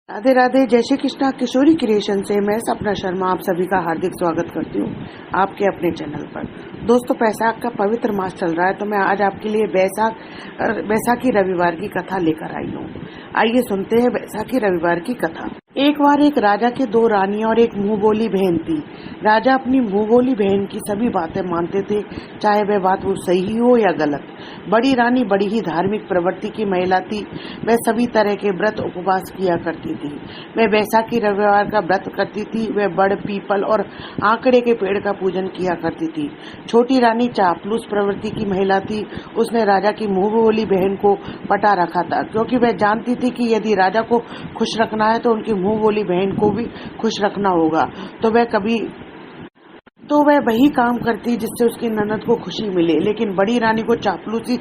राधे राधे। जय श्री कृष्णा। किशोरी क्रिएशन से मैं सपना शर्मा आप सभी का हार्दिक स्वागत करती हूँ आपके अपने चैनल पर। दोस्तों, बैसाख का पवित्र मास चल रहा है तो मैं आज आपके लिए बैसाखी रविवार की कथा लेकर आई हूँ। आइए सुनते हैं बैसाखी रविवार की कथा। एक बार एक राजा के दो रानियां और एक मुंह बोली बहन थी। राजा अपनी मुंह बोली बहन की सभी बातें मानते थे, चाहे वह बात वो सही हो या गलत। बड़ी रानी बड़ी ही धार्मिक प्रवृत्ति की महिला थी। वह सभी तरह के व्रत उपवास किया करती थी। वह बैसाखी रविवार का व्रत करती थी। वह बड़, पीपल और आंकड़े के पेड़ का पूजन किया करती थी। छोटी रानी चापलूस प्रवृत्ति की महिला थी। उसने राजा की मुंह बोली बहन को पटा रखा था, क्योंकि वह जानती थी कि यदि राजा को खुश रखना है तो उनकी मुंह बोली बहन को भी खुश रखना होगा। तो वह वही काम करती जिससे उसकी ननद को खुशी मिले। लेकिन बड़ी रानी को चापलूसी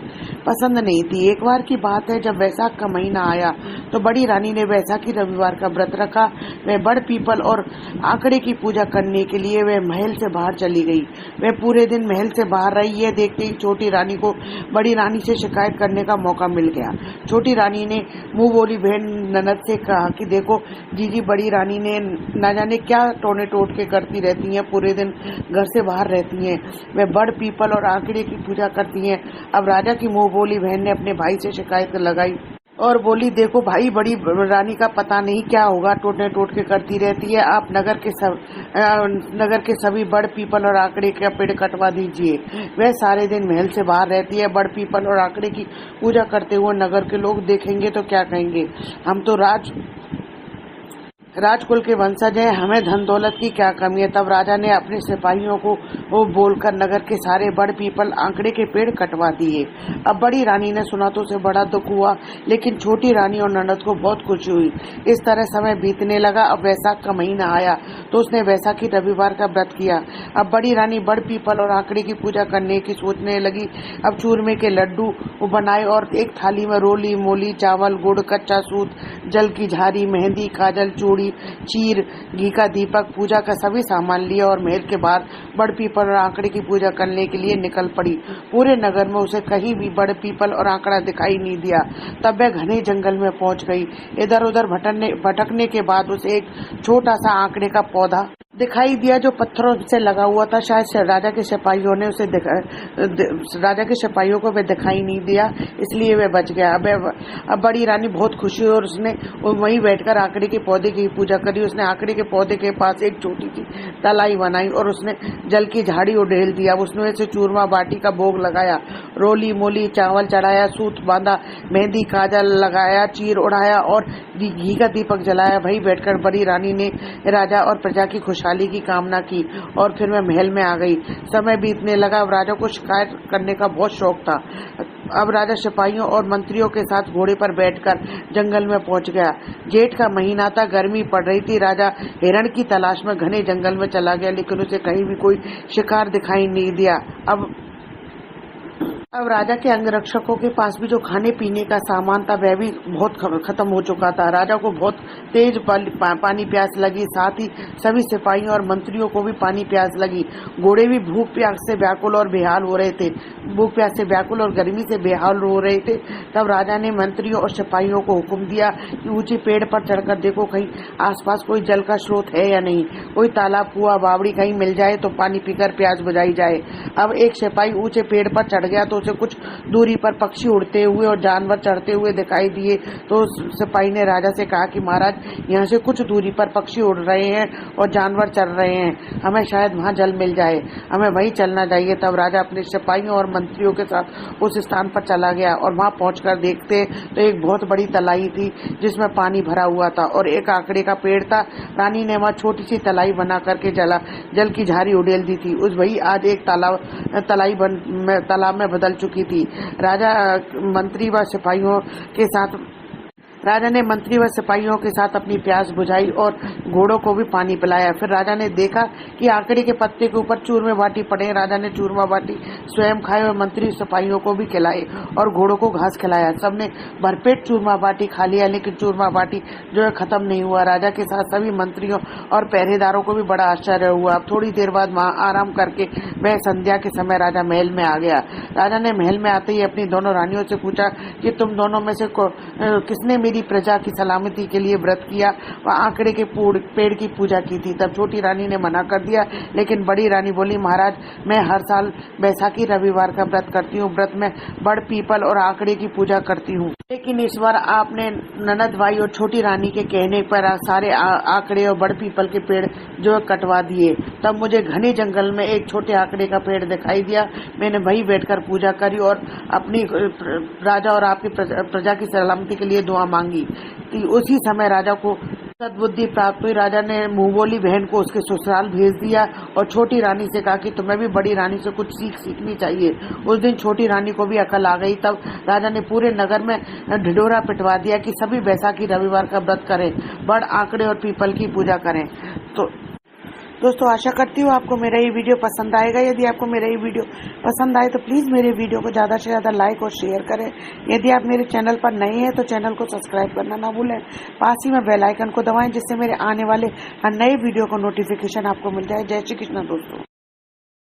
पसंद नहीं थी। एक बार की बात है, जब वैसाख का महीना आया तो बड़ी रानी ने वैसाखी रविवार का व्रत रखा। वह बड़, पीपल और आंकड़े की पूजा करने के लिए वह महल से बाहर चली गई। वह पूरे दिन महल से बाहर रही। यह देखते ही छोटी रानी को बड़ी रानी से शिकायत करने का मौका मिल गया। छोटी रानी ने मुंह बोली बहन ननद से कहा कि देखो जीजी, बड़ी रानी ने न जाने क्या टोने टोटके करती रहती हैं, पूरे दिन घर से बाहर रहती हैं। वह बड़, पीपल और आंकड़े की पूजा करती हैं। अब राजा की मुंह बोली बहन ने अपने भाई से शिकायत लगाई और बोली, देखो भाई, बड़ी रानी का पता नहीं क्या होगा, टोटने टोटके करती रहती है। आप नगर के सभी बड़, पीपल और आंकड़े का पेड़ कटवा दीजिए। वह सारे दिन महल से बाहर रहती है। बड़, पीपल और आंकड़े की पूजा करते हुए नगर के लोग देखेंगे तो क्या कहेंगे? हम तो राजकुल के वंशज हैं, हमें धन दौलत की क्या कमी है। तब राजा ने अपने सिपाहियों को वो बोलकर नगर के सारे बड़, पीपल, आंकड़े के पेड़ कटवा दिए। अब बड़ी रानी ने सुना तो उसे बड़ा दुख हुआ, लेकिन छोटी रानी और ननद को बहुत खुशी हुई। इस तरह समय बीतने लगा। अब वैसाख का महीना आया तो उसने वैसाखी रविवार का व्रत किया। अब बड़ी रानी बड़, पीपल और आंकड़े की पूजा करने की सोचने लगी। अब चूरमे के लड्डू बनाए और एक थाली में रोली मोली, चावल, गुड़, कच्चा सूत, जल की झारी, मेहंदी, काजल, चूड़ी, चीर, घी का दीपक, पूजा का सभी सामान लिया और महल के बाहर बड़, पीपल और आंकड़े की पूजा करने के लिए निकल पड़ी। पूरे नगर में उसे कहीं भी बड़, पीपल और आंकड़ा दिखाई नहीं दिया। तब वह घने जंगल में पहुंच गई। इधर उधर भटकने के बाद उसे एक छोटा सा आंकड़े का पौधा दिखाई दिया जो पत्थरों से लगा हुआ था। शायद राजा के सिपाहियों को वह दिखाई नहीं दिया, इसलिए वह बच गया। अब बड़ी रानी बहुत खुशी हुई और उसने वहीं बैठकर आंकड़े के पौधे की पूजा करी। उसने आंकड़े के पौधे के पास एक छोटी सी तलाई बनाई और उसने जल की झाड़ी उड़ेल दिया। उसने से चूरमा बाटी का भोग लगाया, रोली मोली, चावल चढ़ाया, सूत बांधा, मेहंदी, काजल लगाया, चीर उड़ाया और घी का दीपक जलाया। वहीं बैठकर बड़ी रानी ने राजा और प्रजा की खुशहाली की कामना की और फिर मैं महल में आ गई। समय बीतने लगा। अब राजा को शिकायत करने का बहुत शौक था। अब राजा सिपाहियों और मंत्रियों के साथ घोड़े पर बैठकर जंगल में पहुंच गया। जेठ का महीना था, गर्मी पड़ रही थी। राजा हिरण की तलाश में घने जंगल में चला गया, लेकिन उसे कहीं भी कोई शिकार दिखाई नहीं दिया। अब राजा के अंगरक्षकों के पास भी जो खाने पीने का सामान था वह भी बहुत खत्म हो चुका था। राजा को बहुत तेज पानी प्यास लगी, साथ ही सभी सिपाहियों और मंत्रियों को भी पानी प्यास लगी। घोड़े भी भूख प्यास से व्याकुल और बेहाल हो रहे थे, भूख प्यास से व्याकुल और गर्मी से बेहाल हो रहे थे। तब राजा ने मंत्रियों और सिपाहियों को हुक्म दिया कि ऊंचे पेड़ पर चढ़कर देखो कहीं आसपास कोई जल का स्रोत है या नहीं, कोई तालाब, कुआं, बावड़ी कहीं मिल जाए तो पानी पीकर प्यास बुझाई जाए। अब एक सिपाही ऊंचे पेड़ पर चढ़ गया तो उसे कुछ दूरी पर पक्षी उड़ते हुए और जानवर चढ़ते हुए दिखाई दिए। तो सिपाही ने राजा से कहा कि महाराज, यहाँ से कुछ दूरी पर पक्षी उड़ रहे हैं और जानवर चल रहे हैं, हमें शायद वहाँ जल मिल जाए, हमें वहीं चलना चाहिए। तब राजा अपने सिपाहियों और मंत्रियों के साथ उस स्थान पर चला गया और वहाँ पहुंचकर देखते तो एक बहुत बड़ी तलाई थी जिसमें पानी भरा हुआ था और एक आंकड़े का पेड़ था। रानी ने वहाँ छोटी सी तलाई बना करके जल की झारी उड़ेल दी थी। उस वही आज एक तालाब में बदल चुकी थी। राजा ने मंत्री व सिपाहियों के साथ अपनी प्यास बुझाई और घोड़ों को भी पानी पिलाया। फिर राजा ने देखा कि आंकड़े के पत्ते के ऊपर चूरमे बाटी पड़े। राजा ने चूरमा बाटी स्वयं खाए और मंत्री सिपाहियों को भी खिलाए और घोड़ों को घास खिलाया। सबने भरपेट चूरमा बाटी खा लिया, लेकिन चूरमा बाटी जो है खत्म नहीं हुआ। राजा के साथ सभी मंत्रियों और पहरेदारों को भी बड़ा आश्चर्य हुआ। अब थोड़ी देर बाद वहाँ आराम करके वह संध्या के समय राजा महल में आ गया। राजा ने महल में आते ही अपनी दोनों रानियों से पूछा कि तुम दोनों में से किसने मेरी प्रजा की सलामती के लिए व्रत किया व आंकड़े के पेड़ की पूजा की थी। तब छोटी रानी ने मना कर दिया, लेकिन बड़ी रानी बोली, महाराज मैं हर साल बैसाखी रविवार का व्रत करती हूँ। व्रत में बड़ पीपल और आंकड़े की पूजा करती हूँ, लेकिन इस बार आपने ननद भाई और छोटी रानी के कहने पर सारे आंकड़े और बड़ पीपल के पेड़ जो कटवा दिए। तब मुझे घने जंगल में एक छोटे आंकड़े का पेड़ दिखाई दिया। मैंने वहीं बैठकर पूजा करी और अपनी राजा और आपकी प्रजा की सलामती के लिए दुआ मांगी। उसी समय राजा को सद्बुद्धि प्राप्त हुई। राजा ने मुंह बोली बहन को उसके ससुराल भेज दिया और छोटी रानी से कहा कि तुम्हें भी बड़ी रानी से कुछ सीखनी चाहिए। उस दिन छोटी रानी को भी अकल आ गई। तब राजा ने पूरे नगर में ढिढोरा पिटवा दिया कि सभी बैसाखी रविवार का व्रत करें, बड़ आंकड़े और पीपल की पूजा करें। तो दोस्तों आशा करती हूँ आपको मेरा ये वीडियो पसंद आएगा। यदि आपको मेरा ये वीडियो पसंद आए तो प्लीज़ मेरे वीडियो को ज़्यादा से ज़्यादा लाइक और शेयर करें। यदि आप मेरे चैनल पर नए हैं तो चैनल को सब्सक्राइब करना ना भूलें। पास ही में बेल आइकन को दबाएं जिससे मेरे आने वाले हर नए वीडियो को नोटिफिकेशन आपको मिल जाए। जय श्री कृष्ण दोस्तों।